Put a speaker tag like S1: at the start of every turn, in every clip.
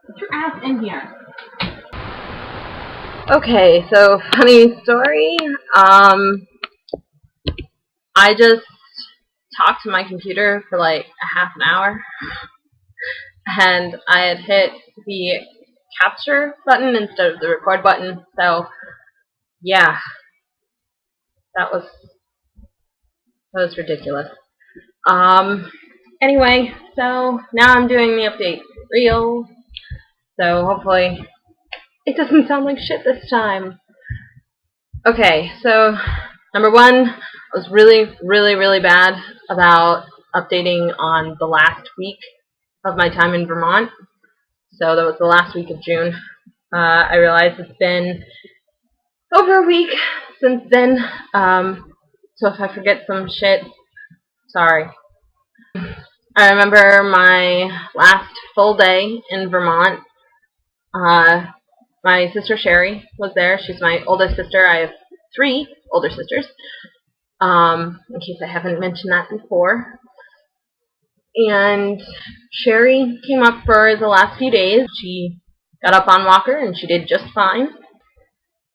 S1: Get your ass in here.
S2: Okay, so funny story. I just talked to my computer for like a half an hour, and I had hit the capture button instead of the record button. So yeah, that was ridiculous. Anyway, so now I'm doing the update reel. So hopefully it doesn't sound like shit this time. Okay, so number one, I was really bad about updating on the last week of my time in Vermont. So that was the last week of June. I realized it's been over a week since then. So if I forget some shit, sorry. I remember my last full day in Vermont. My sister Sherry was there. She's my oldest sister. I have 3 older sisters, in case I haven't mentioned that before. And Sherry came up for the last few days. She got up on Walker and she did just fine.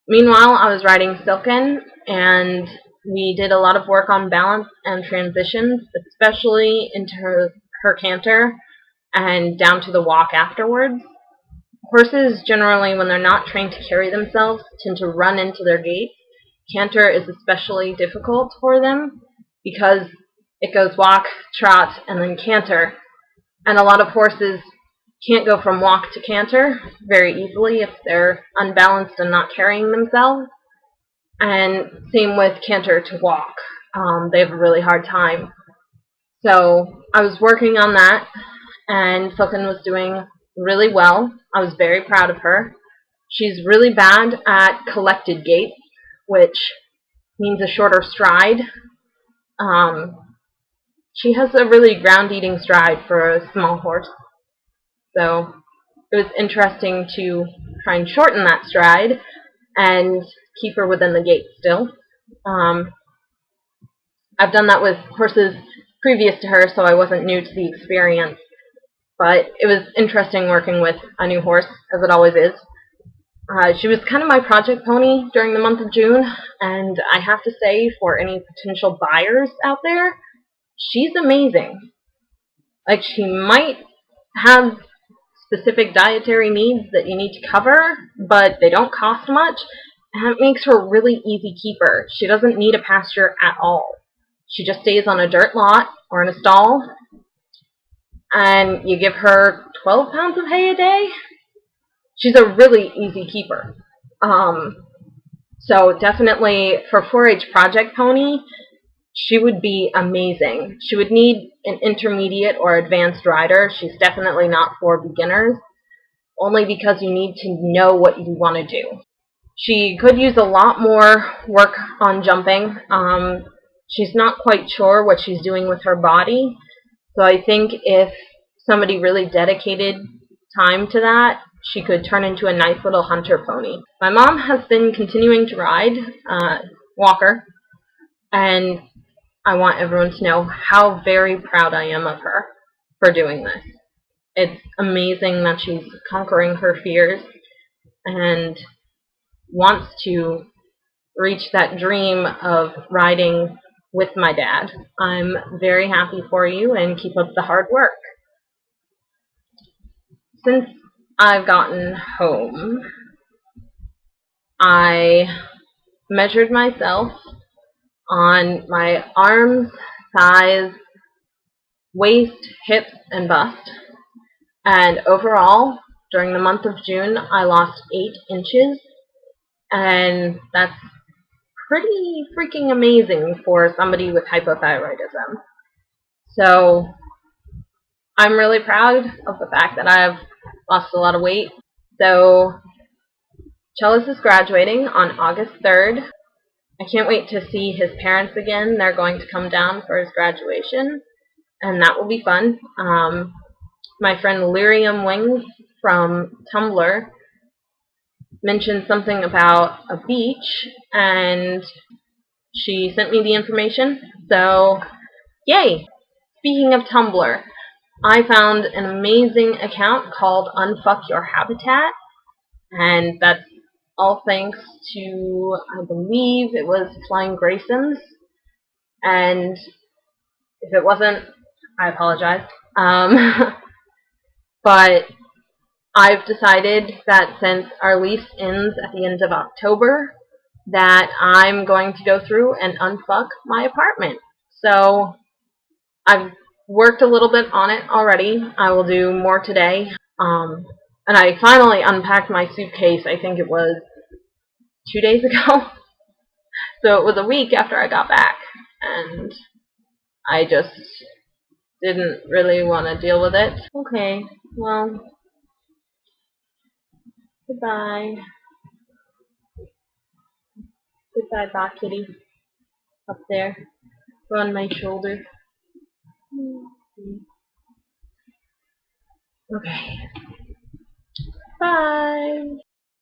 S2: Meanwhile, I was riding Silken, and we did a lot of work on balance and transitions, especially into her canter and down to the walk afterwards. Horses, generally, when they're not trained to carry themselves, tend to run into their gait. Canter is especially difficult for them because it goes walk, trot, and then canter. And a lot of horses can't go from walk to canter very easily if they're unbalanced and not carrying themselves. And same with canter to walk. They have a really hard time. So I was working on that, and Silken was doing really well. I was very proud of her. She's really bad at collected gait, which means a shorter stride. She has a really ground-eating stride for a small horse. So it was interesting to try and shorten that stride and keep her within the gait still. I've done that with horses previous to her, so I wasn't new to the experience. But it was interesting working with a new horse, as it always is. She was kind of my project pony during the month of June, and I have to say, for any potential buyers out there, she's amazing. Like, she might have specific dietary needs that you need to cover, but they don't cost much, and it makes her a really easy keeper. She doesn't need a pasture at all. She just stays on a dirt lot or in a stall, and you give her 12 pounds of hay a day. She's a really easy keeper. So definitely for 4-H project pony, she would be amazing. She would need an intermediate or advanced rider. She's definitely not for beginners, only because you need to know what you want to do. She could use a lot more work on jumping. She's not quite sure what she's doing with her body, so I think if somebody really dedicated time to that, she could turn into a nice little hunter pony. My mom has been continuing to ride Walker, and I want everyone to know how very proud I am of her for doing this. It's amazing that she's conquering her fears and wants to reach that dream of riding with my dad. I'm very happy for you, and keep up the hard work. Since I've gotten home, I measured myself on my arms, thighs, waist, hips, and bust. And overall, during the month of June, I lost 8 inches. And that's pretty freaking amazing for somebody with hypothyroidism. So I'm really proud of the fact that I've lost a lot of weight. So Chellis is graduating on August 3rd. I can't wait to see his parents again. They're going to come down for his graduation, and that will be fun. My friend Lyrium Wings from Tumblr mentioned something about a beach, and she sent me the information. So, yay! Speaking of Tumblr, I found an amazing account called Unfuck Your Habitat, and that's all thanks to, I believe it was Flying Graysons, and if it wasn't, I apologize. But I've decided that since our lease ends at the end of October, that I'm going to go through and unfuck my apartment. So I've worked a little bit on it already. I will do more today. And I finally unpacked my suitcase, I think it was 2 days ago. So it was a week after I got back. And I just didn't really want to deal with it. Okay, well, goodbye. Goodbye, Bot Kitty. Up there. On my shoulder. Okay. Bye.